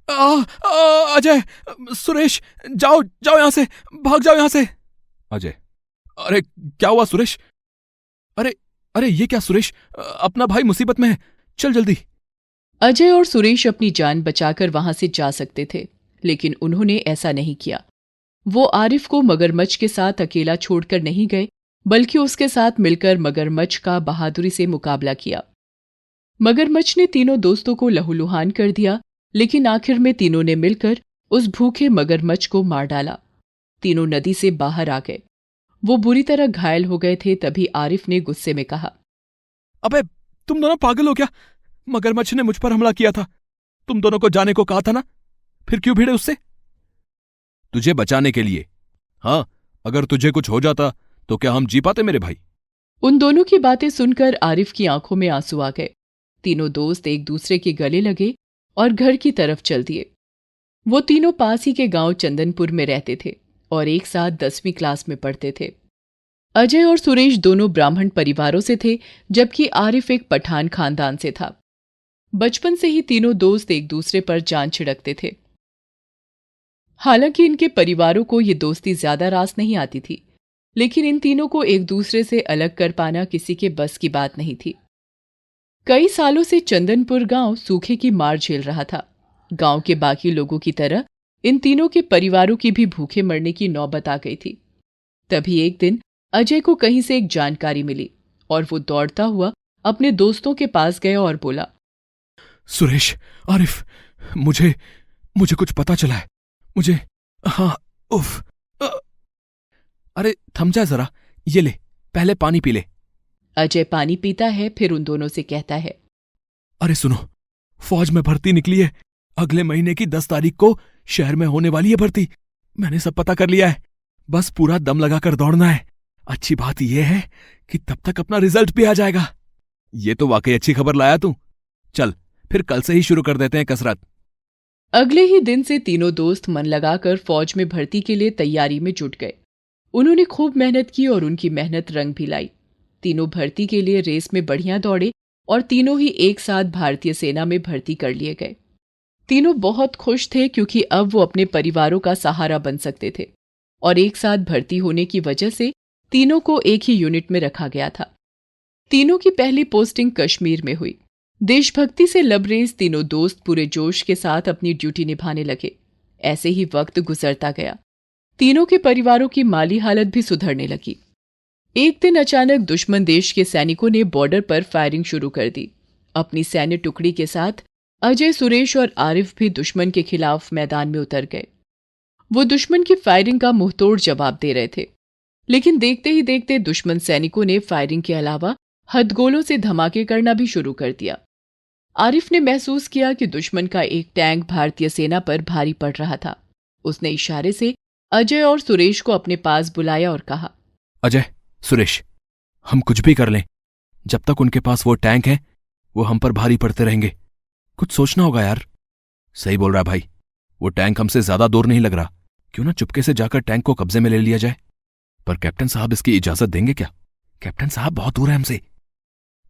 अजय, सुरेश, जाओ जाओ यहां से, भाग जाओ यहां से। अजय, अरे क्या हुआ सुरेश? अरे अरे ये क्या सुरेश, अपना भाई मुसीबत में है, चल जल्दी। अजय और सुरेश अपनी जान बचाकर वहां से जा सकते थे, लेकिन उन्होंने ऐसा नहीं किया। वो आरिफ को मगरमच्छ के साथ अकेला छोड़कर नहीं गए, बल्कि उसके साथ मिलकर मगरमच्छ का बहादुरी से मुकाबला किया। मगरमच्छ ने तीनों दोस्तों को लहूलुहान कर दिया, लेकिन आखिर में तीनों ने मिलकर उस भूखे मगरमच्छ को मार डाला। तीनों नदी से बाहर आ गए। वो बुरी तरह घायल हो गए थे। तभी आरिफ ने गुस्से में कहा, अबे तुम दोनों पागल हो क्या? मगरमच्छ ने मुझ पर हमला किया था, तुम दोनों को जाने को कहा था ना, फिर क्यों भिड़े उससे? तुझे बचाने के लिए। हाँ, अगर तुझे कुछ हो जाता तो क्या हम जी पाते मेरे भाई? उन दोनों की बातें सुनकर आरिफ की आंखों में आंसू आ गए। तीनों दोस्त एक दूसरे के गले लगे और घर की तरफ चल दिए। वो तीनों पास ही के गांव चंदनपुर में रहते थे और एक साथ 10वीं क्लास में पढ़ते थे। अजय और सुरेश दोनों ब्राह्मण परिवारों से थे, जबकि आरिफ एक पठान खानदान से था। बचपन से ही तीनों दोस्त एक दूसरे पर जान छिड़कते थे। हालांकि इनके परिवारों को ये दोस्ती ज्यादा रास नहीं आती थी, लेकिन इन तीनों को एक दूसरे से अलग कर पाना किसी के बस की बात नहीं थी। कई सालों से चंदनपुर गांव सूखे की मार झेल रहा था। गांव के बाकी लोगों की तरह इन तीनों के परिवारों की भी भूखे मरने की नौबत आ गई थी। तभी एक दिन अजय को कहीं से एक जानकारी मिली और वो दौड़ता हुआ अपने दोस्तों के पास गया और बोला, सुरेश, आरिफ, मुझे मुझे कुछ पता चला है। मुझे, हाँ, उफ। अरे थम जा जरा, ये ले, पहले पानी पी ले। अजय पानी पीता है, फिर उन दोनों से कहता है, अरे सुनो, फौज में भर्ती निकली है। अगले महीने की 10 तारीख को शहर में होने वाली है भर्ती। मैंने सब पता कर लिया है, बस पूरा दम लगाकर दौड़ना है। अच्छी बात यह है कि तब तक अपना रिजल्ट भी आ जाएगा। ये तो वाकई अच्छी खबर लाया तू। चल फिर कल से ही शुरू कर देते हैं कसरत। अगले ही दिन से तीनों दोस्त मन लगाकर फौज में भर्ती के लिए तैयारी में जुट गए। उन्होंने खूब मेहनत की और उनकी मेहनत रंग भी लाई। तीनों भर्ती के लिए रेस में बढ़िया दौड़े और तीनों ही एक साथ भारतीय सेना में भर्ती कर लिए गए। तीनों बहुत खुश थे, क्योंकि अब वो अपने परिवारों का सहारा बन सकते थे और एक साथ भर्ती होने की वजह से तीनों को एक ही यूनिट में रखा गया था। तीनों की पहली पोस्टिंग कश्मीर में हुई। देशभक्ति से लबरेज तीनों दोस्त पूरे जोश के साथ अपनी ड्यूटी निभाने लगे। ऐसे ही वक्त गुजरता गया। तीनों के परिवारों की माली हालत भी सुधरने लगी। एक दिन अचानक दुश्मन देश के सैनिकों ने बॉर्डर पर फायरिंग शुरू कर दी। अपनी सैन्य टुकड़ी के साथ अजय, सुरेश और आरिफ भी दुश्मन के खिलाफ मैदान में उतर गए। वो दुश्मन की फायरिंग का मुंहतोड़ जवाब दे रहे थे, लेकिन देखते ही देखते दुश्मन सैनिकों ने फायरिंग के अलावा हथगोलों से धमाके करना भी शुरू कर दिया। आरिफ ने महसूस किया कि दुश्मन का एक टैंक भारतीय सेना पर भारी पड़ रहा था। उसने इशारे से अजय और सुरेश को अपने पास बुलाया और कहा, अजय, सुरेश, हम कुछ भी कर लें, जब तक उनके पास वो टैंक है वो हम पर भारी पड़ते रहेंगे। कुछ सोचना होगा यार। सही बोल रहा भाई, वो टैंक हमसे ज्यादा दूर नहीं लग रहा। क्यों ना चुपके से जाकर टैंक को कब्जे में ले लिया जाए। पर कैप्टन साहब इसकी इजाजत देंगे क्या? कैप्टन साहब बहुत दूर है हमसे,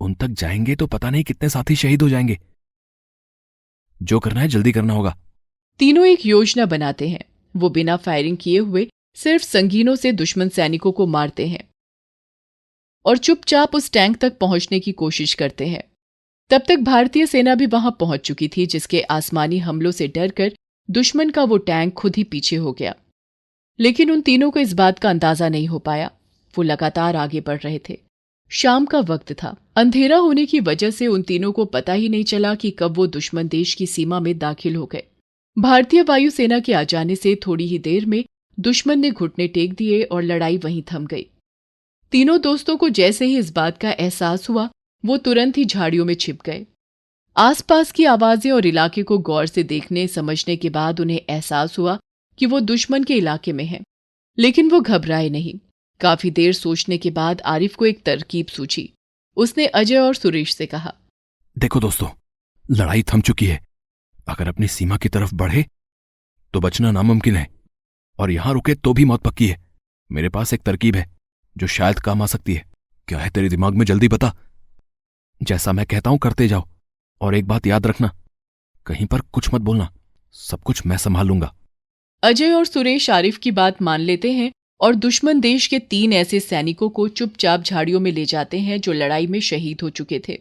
उन तक जाएंगे तो पता नहीं कितने साथी शहीद हो जाएंगे। जो करना है जल्दी करना होगा। तीनों एक योजना बनाते हैं। वो बिना फायरिंग किए हुए सिर्फ संगीनों से दुश्मन सैनिकों को मारते हैं और चुपचाप उस टैंक तक पहुंचने की कोशिश करते हैं। तब तक भारतीय सेना भी वहां पहुंच चुकी थी, जिसके आसमानी हमलों से डरकर दुश्मन का वो टैंक खुद ही पीछे हो गया। लेकिन उन तीनों को इस बात का अंदाजा नहीं हो पाया। वो लगातार आगे बढ़ रहे थे। शाम का वक्त था। अंधेरा होने की वजह से उन तीनों को पता ही नहीं चला कि कब वो दुश्मन देश की सीमा में दाखिल हो गए। भारतीय वायुसेना के आ जाने से थोड़ी ही देर में दुश्मन ने घुटने टेक दिए और लड़ाई वहीं थम गई। तीनों दोस्तों को जैसे ही इस बात का एहसास हुआ, वो तुरंत ही झाड़ियों में छिप गए। आसपास की आवाजें और इलाके को गौर से देखने समझने के बाद उन्हें एहसास हुआ कि वो दुश्मन के इलाके में हैं। लेकिन वो घबराए नहीं। काफी देर सोचने के बाद आरिफ को एक तरकीब सूझी। उसने अजय और सुरेश से कहा, देखो दोस्तों, लड़ाई थम चुकी है। अगर अपनी सीमा की तरफ बढ़े तो बचना नामुमकिन है, और यहां रुके तो भी मौत पक्की है। मेरे पास एक तरकीब है जो शायद काम आ सकती है। क्या है तेरे दिमाग में, जल्दी बता। जैसा मैं कहता हूं करते जाओ, और एक बात याद रखना, कहीं पर कुछ मत बोलना, सब कुछ मैं संभाल लूंगा। अजय और सुरेश आरिफ की बात मान लेते हैं और दुश्मन देश के 3 ऐसे सैनिकों को चुपचाप झाड़ियों में ले जाते हैं जो लड़ाई में शहीद हो चुके थे।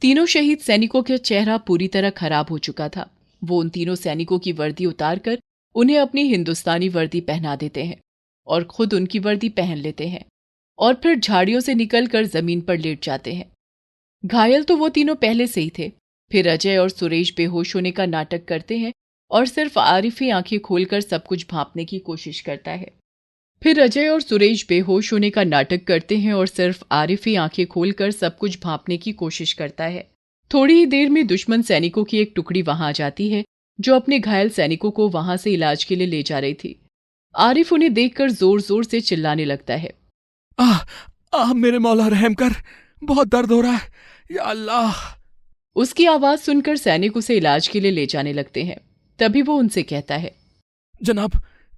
तीनों शहीद सैनिकों का चेहरा पूरी तरह खराब हो चुका था। वो उन तीनों सैनिकों की वर्दी उतारकर उन्हें अपनी हिंदुस्तानी वर्दी पहना देते हैं और खुद उनकी वर्दी पहन लेते हैं और फिर झाड़ियों से निकलकर जमीन पर लेट जाते हैं। घायल तो वो तीनों पहले से ही थे। फिर अजय और सुरेश बेहोश होने का नाटक करते हैं और सिर्फ आरिफ ही आंखें खोलकर सब कुछ भांपने की कोशिश करता है। फिर अजय और सुरेश बेहोश होने का नाटक करते हैं और सिर्फ आरिफ ही आंखें खोलकर सब कुछ भांपने की कोशिश करता है। थोड़ी ही देर में दुश्मन सैनिकों की एक टुकड़ी वहां आ जाती है जो अपने घायल सैनिकों को वहां से इलाज के लिए ले जा रही थी। आरिफ उन्हें देखकर जोर जोर से चिल्लाने लगता है, मेरे मौला रहम कर, बहुत दर्द हो रहा है, या अल्लाह। उसकी आवाज सुनकर सैनिक उसे इलाज के लिए ले जाने लगते हैं। तभी वो उनसे कहता है, जनाब,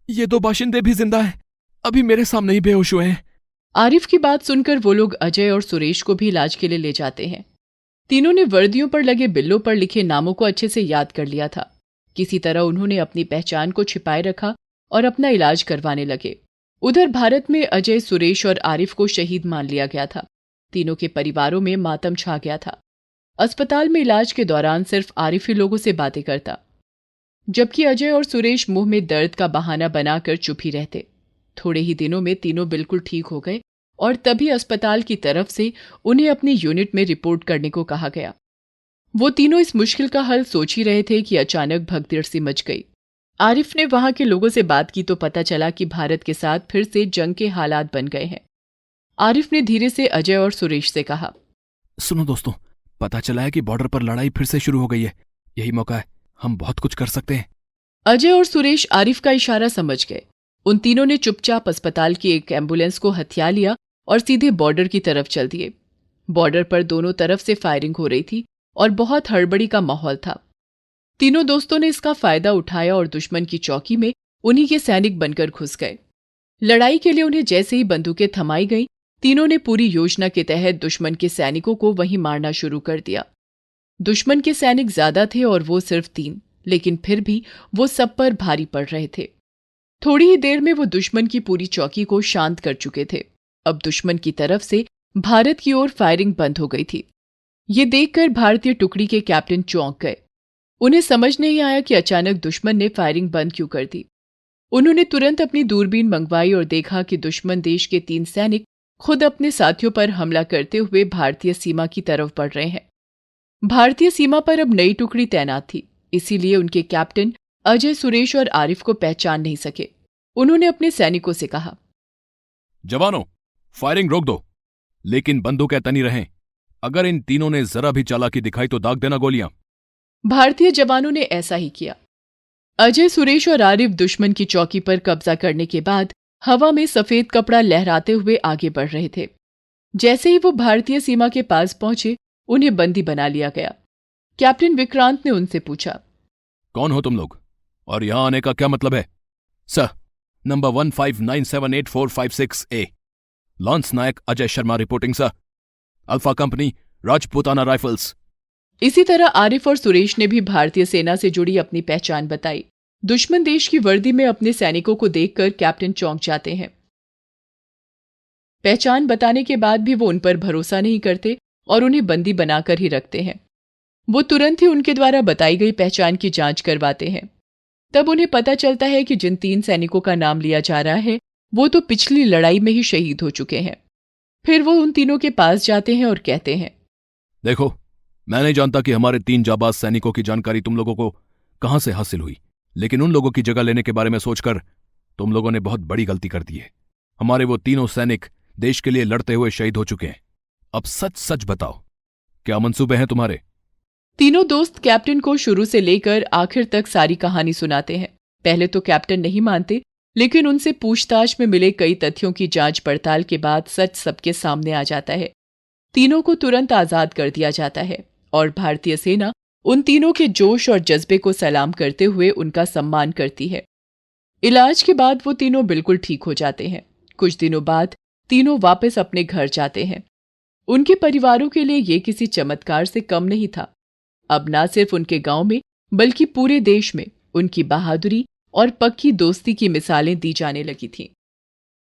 ये 2 बाशिंदे भी जिंदा हैं, अभी मेरे सामने ही बेहोश हुए हैं। आरिफ की बात सुनकर वो लोग अजय और सुरेश को भी इलाज के लिए ले जाते हैं। तीनों ने वर्दियों पर लगे बिल्लों पर लिखे नामों को अच्छे से याद कर लिया था। किसी तरह उन्होंने अपनी पहचान को छिपाए रखा और अपना इलाज करवाने लगे। उधर भारत में अजय, सुरेश और आरिफ को शहीद मान लिया गया था। तीनों के परिवारों में मातम छा गया था। अस्पताल में इलाज के दौरान सिर्फ आरिफ ही लोगों से बातें करता, जबकि अजय और सुरेश मुंह में दर्द का बहाना बनाकर चुप ही रहते। थोड़े ही दिनों में तीनों बिल्कुल ठीक हो गए और तभी अस्पताल की तरफ से उन्हें अपनी यूनिट में रिपोर्ट करने को कहा गया। वो तीनों इस मुश्किल का हल सोच ही रहे थे कि अचानक भगदड़ सी मच गई। आरिफ ने वहां के लोगों से बात की तो पता चला कि भारत के साथ फिर से जंग के हालात बन गए हैं। आरिफ ने धीरे से अजय और सुरेश से कहा, सुनो दोस्तों, पता चला है कि बॉर्डर पर लड़ाई फिर से शुरू हो गई है। यही मौका है, हम बहुत कुछ कर सकते हैं। अजय और सुरेश आरिफ का इशारा समझ गए। उन तीनों ने चुपचाप अस्पताल की एक एम्बुलेंस को हथिया लिया और सीधे बॉर्डर की तरफ चल दिए। बॉर्डर पर दोनों तरफ से फायरिंग हो रही थी और बहुत हड़बड़ी का माहौल था। तीनों दोस्तों ने इसका फायदा उठाया और दुश्मन की चौकी में उन्हीं के सैनिक बनकर घुस गए। लड़ाई के लिए उन्हें जैसे ही बंदूकें थमाई गईं, तीनों ने पूरी योजना के तहत दुश्मन के सैनिकों को वहीं मारना शुरू कर दिया। दुश्मन के सैनिक ज्यादा थे और वो सिर्फ 3, लेकिन फिर भी वो सब पर भारी पड़ रहे थे। थोड़ी ही देर में वो दुश्मन की पूरी चौकी को शांत कर चुके थे। अब दुश्मन की तरफ से भारत की ओर फायरिंग बंद हो गई थी। ये देखकर भारतीय टुकड़ी के कैप्टन चौंक गए। उन्हें समझ नहीं आया कि अचानक दुश्मन ने फायरिंग बंद क्यों कर दी। उन्होंने तुरंत अपनी दूरबीन मंगवाई और देखा कि दुश्मन देश के 3 सैनिक खुद अपने साथियों पर हमला करते हुए भारतीय सीमा की तरफ बढ़ रहे हैं। भारतीय सीमा पर अब नई टुकड़ी तैनात थी, इसीलिए उनके कैप्टन अजय, सुरेश और आरिफ को पहचान नहीं सके। उन्होंने अपने सैनिकों से कहा, जवानों, फायरिंग रोक दो, लेकिन बंदूकें तनी रहें। अगर इन तीनों ने जरा भी चालाकी दिखाई तो दाग देना गोलियां। भारतीय जवानों ने ऐसा ही किया। अजय, सुरेश और आरिफ दुश्मन की चौकी पर कब्जा करने के बाद हवा में सफेद कपड़ा लहराते हुए आगे बढ़ रहे थे। जैसे ही वो भारतीय सीमा के पास पहुंचे, उन्हें बंदी बना लिया गया। कैप्टन विक्रांत ने उनसे पूछा, कौन हो तुम लोग और यहां आने का क्या मतलब है? Sir, number 15978456A, lance Naik Ajay Sharma reporting sir. Alpha company, Rajputana rifles. इसी तरह आरिफ और सुरेश ने भी भारतीय सेना से जुड़ी अपनी पहचान बताई। दुश्मन देश की वर्दी में अपने सैनिकों को देखकर कैप्टन चौंक जाते हैं। पहचान बताने के बाद भी वो उन पर भरोसा नहीं करते और उन्हें बंदी बनाकर ही रखते हैं। वो तुरंत ही उनके द्वारा बताई गई पहचान की जांच करवाते हैं। तब उन्हें पता चलता है कि जिन 3 सैनिकों का नाम लिया जा रहा है वो तो पिछली लड़ाई में ही शहीद हो चुके हैं। फिर वो उन तीनों के पास जाते हैं और कहते हैं, देखो, मैं नहीं जानता कि हमारे 3 जाबाज सैनिकों की जानकारी तुम लोगों को कहां से हासिल हुई, लेकिन उन लोगों की जगह लेने के बारे में सोचकर तुम लोगों ने बहुत बड़ी गलती कर दी है। हमारे वो तीनों सैनिक देश के लिए लड़ते हुए शहीद हो चुके हैं। अब सच सच बताओ, क्या मंसूबे हैं तुम्हारे? तीनों दोस्त कैप्टन को शुरू से लेकर आखिर तक सारी कहानी सुनाते हैं। पहले तो कैप्टन नहीं मानते, लेकिन उनसे पूछताछ में मिले कई तथ्यों की जांच पड़ताल के बाद सच सबके सामने आ जाता है। तीनों को तुरंत आजाद कर दिया जाता है और भारतीय सेना उन तीनों के जोश और जज्बे को सलाम करते हुए उनका सम्मान करती है। इलाज के बाद वो तीनों बिल्कुल ठीक हो जाते हैं। कुछ दिनों बाद तीनों वापस अपने घर जाते हैं। उनके परिवारों के लिए ये किसी चमत्कार से कम नहीं था। अब ना सिर्फ उनके गांव में बल्कि पूरे देश में उनकी बहादुरी और पक्की दोस्ती की मिसालें दी जाने लगी थीं।